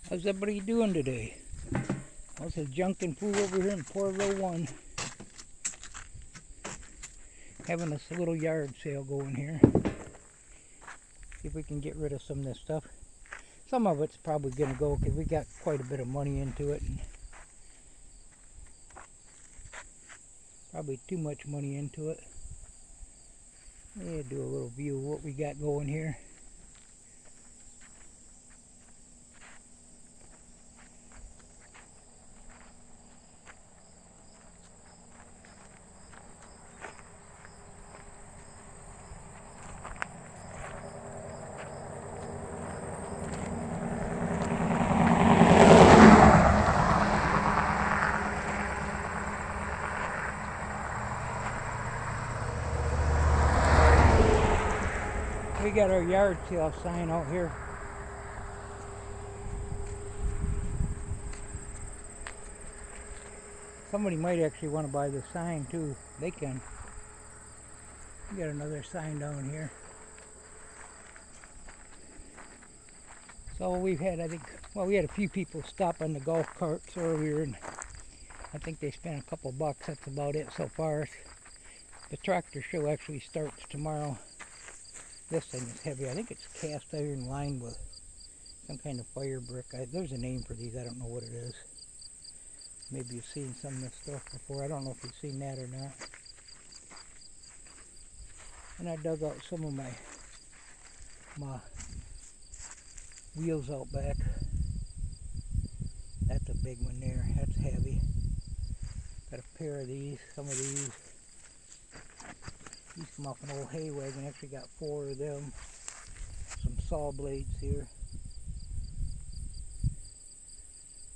How's everybody doing today? Well, it's a Junkin' Food over here in Portville 1. Having a little yard sale going here. See if we can get rid of some of this stuff. Some of it's probably going to go because we got quite a bit of money into it. And probably too much money into it. Yeah, do a little view of what we got going here. We got our yard sale sign out here. Somebody might actually want to buy the sign too. They can. We got another sign down here. So we've had, I think, well, we had a few people stop on the golf carts earlier, and I think they spent a couple bucks. That's about it so far. The tractor show actually starts tomorrow. This thing is heavy. I think it's cast iron lined with some kind of fire brick. There's a name for these. I don't know what it is. Maybe you've seen some of this stuff before. I don't know if you've seen that or not. And I dug out some of my wheels out back. That's a big one there. That's heavy. Got a pair of these. Some of these. These come off an old hay wagon. Actually got 4 of them. Some saw blades here.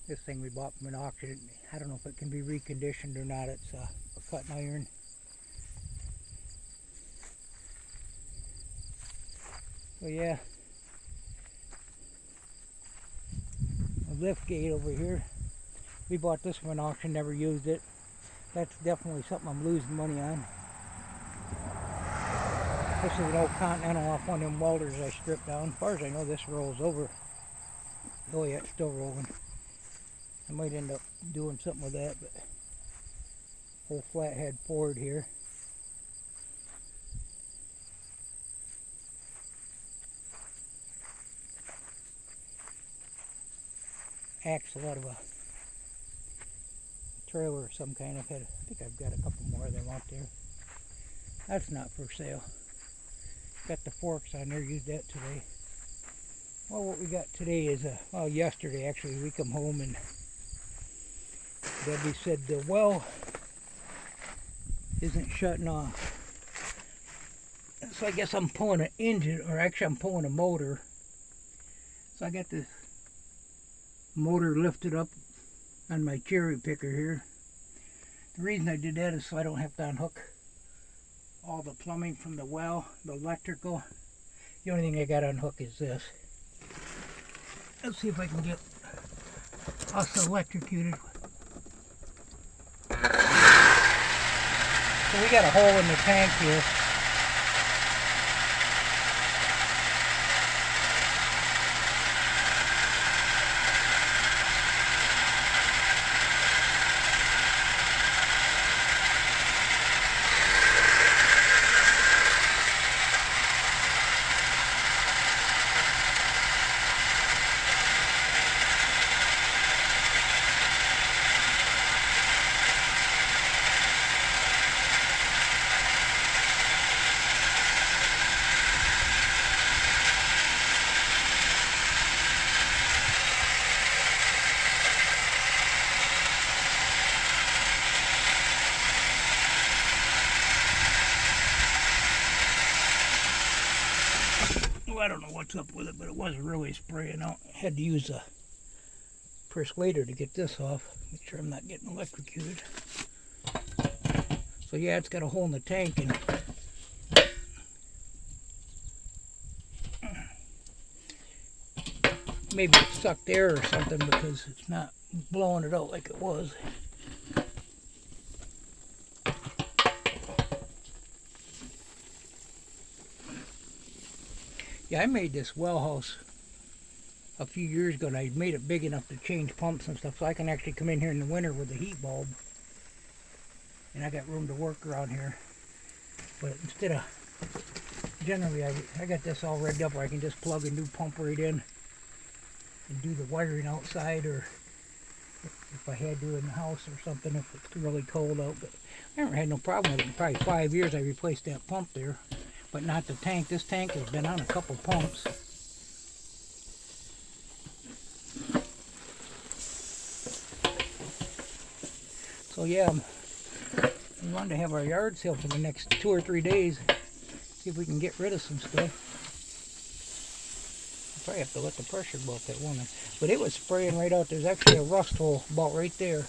This thing we bought from an auction. I don't know if it can be reconditioned or not. It's a cutting iron. So yeah. A lift gate over here. We bought this from an auction, never used it. That's definitely something I'm losing money on. This is an old Continental off one of them welders I stripped down. As far as I know, this rolls over. Oh yeah, it's still rolling. I might end up doing something with that, but whole flathead Ford here. Axle out of a trailer of some kind. I think I've got a couple more of them out there. That's not for sale. Got the forks on there, used that today. Well, what we got today is, well, yesterday actually, we come home and Debbie said the well isn't shutting off. So I guess I'm pulling an engine, or actually I'm pulling a motor. So I got the motor lifted up on my cherry picker here. The reason I did that is so I don't have to unhook all the plumbing from the well, the electrical. The only thing I got to unhook is this. Let's see if I can get us electrocuted. So we got a hole in the tank here. I don't know what's up with it, but it wasn't really spraying out. I had to use a persuader to get this off. Make sure I'm not getting electrocuted. So yeah, it's got a hole in the tank, and maybe it sucked air or something because it's not blowing it out like it was. Yeah, I made this well house a few years ago, and I made it big enough to change pumps and stuff, so I can actually come in here in the winter with a heat bulb. And I got room to work around here. But instead of, generally I got this all rigged up where I can just plug a new pump right in and do the wiring outside, or if I had to in the house or something, if it's really cold out. But I haven't had no problem with it. In probably 5 years I replaced that pump there, but not the tank. This tank has been on a couple pumps. So yeah, we wanted to have our yard sale for the next 2 or 3 days. See if we can get rid of some stuff. I'll probably have to let the pressure go up that one. But it was spraying right out. There's actually a rust hole about right there.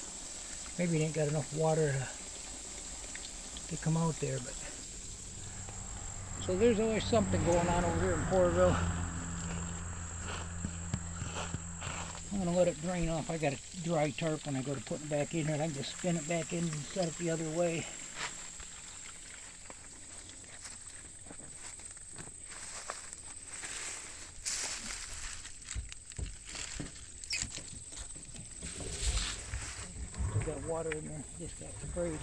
Maybe it ain't got enough water to come out there. But so there's always something going on over here in Porterville. I'm going to let it drain off. I got a dry tarp when I go to put it back in here, and I can just spin it back in and set it the other way. Still got water in there, just got sprayed.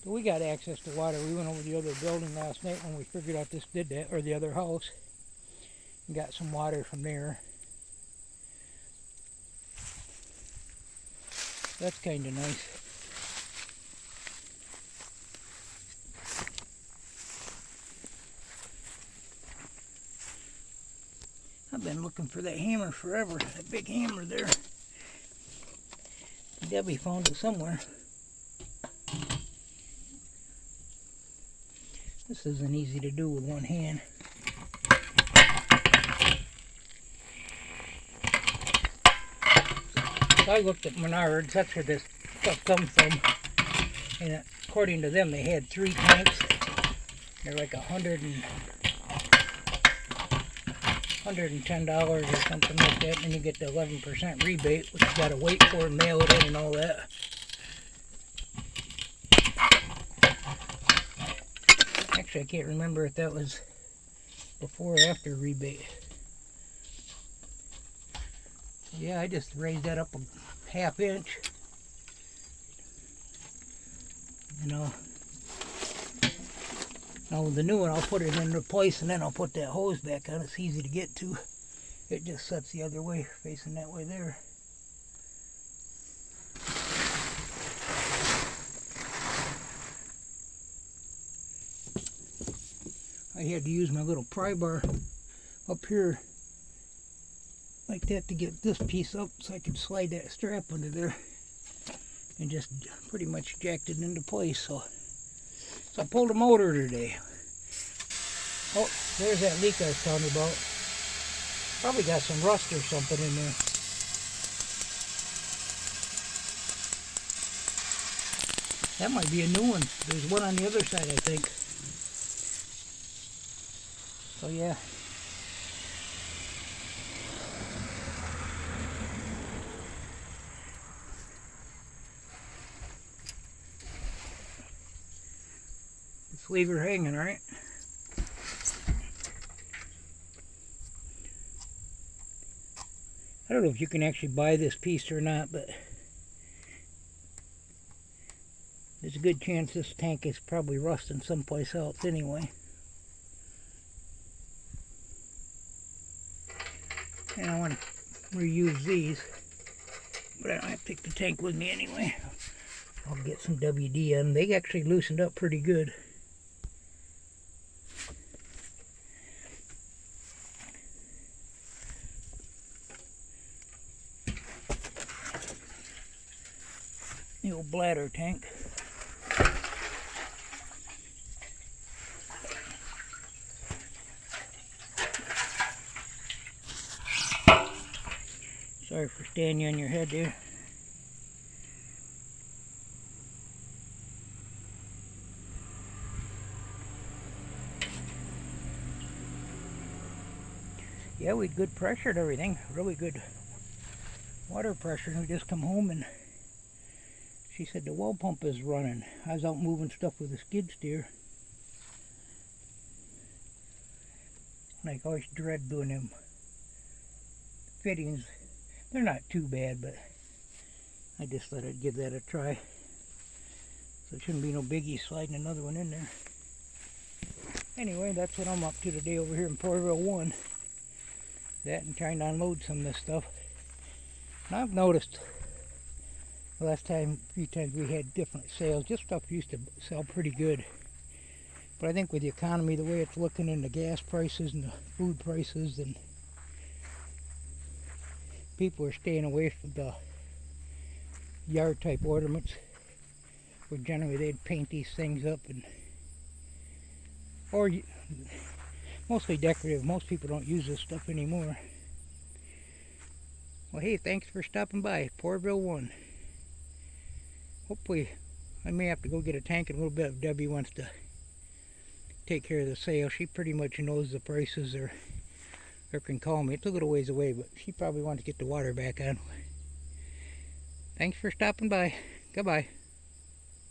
So we got access to water. We went over the other building last night when we figured out this did that, or the other house, and got some water from there. That's kind of nice. I've been looking for that hammer forever, that big hammer there. Debbie found it somewhere. This isn't easy to do with one hand. So I looked at Menards, that's where this stuff comes from. And according to them, they had 3 tanks. They're like $110 or something like that. And you get the 11% rebate, which you gotta wait for and mail it in and all that. Actually, I can't remember if that was before or after rebate. Yeah, I just raised that up a ½ inch. You know. Now with the new one, I'll put it in place and then I'll put that hose back on. It's easy to get to. It just sets the other way, facing that way there. I had to use my little pry bar up here like that to get this piece up so I could slide that strap under there and just pretty much jacked it into place. So I pulled a motor today. Oh, there's that leak I was telling you about. Probably got some rust or something in there. That might be a new one. There's one on the other side, I think. So yeah. Let's leave her hanging, right? I don't know if you can actually buy this piece or not, but there's a good chance this tank is probably rusting someplace else anyway. And I want to reuse these, but I don't have to take the tank with me anyway. I'll get some WD on them. They actually loosened up pretty good. The old bladder tank. Sorry for standing on your head there. Yeah, we had good pressure and everything. Really good water pressure. And we just come home and she said the well pump is running. I was out moving stuff with a skid steer. I always dread doing them fittings. They're not too bad, but I just thought I'd give that a try. So it shouldn't be no biggie sliding another one in there. Anyway, that's what I'm up to today over here in Porterville 1. That and trying to unload some of this stuff. And I've noticed the last time, a few times we had different sales. This stuff used to sell pretty good. But I think with the economy, the way it's looking, and the gas prices and the food prices, and people are staying away from the yard type ornaments, where generally they'd paint these things up, and or mostly decorative. Most people don't use this stuff anymore. Well, hey, thanks for stopping by Porterville 1. Hopefully I may have to go get a tank in a little bit if Debbie wants to take care of the sale. She pretty much knows the prices, or can call me. It's a little ways away, but she probably wants to get the water back on. Thanks for stopping by. Goodbye.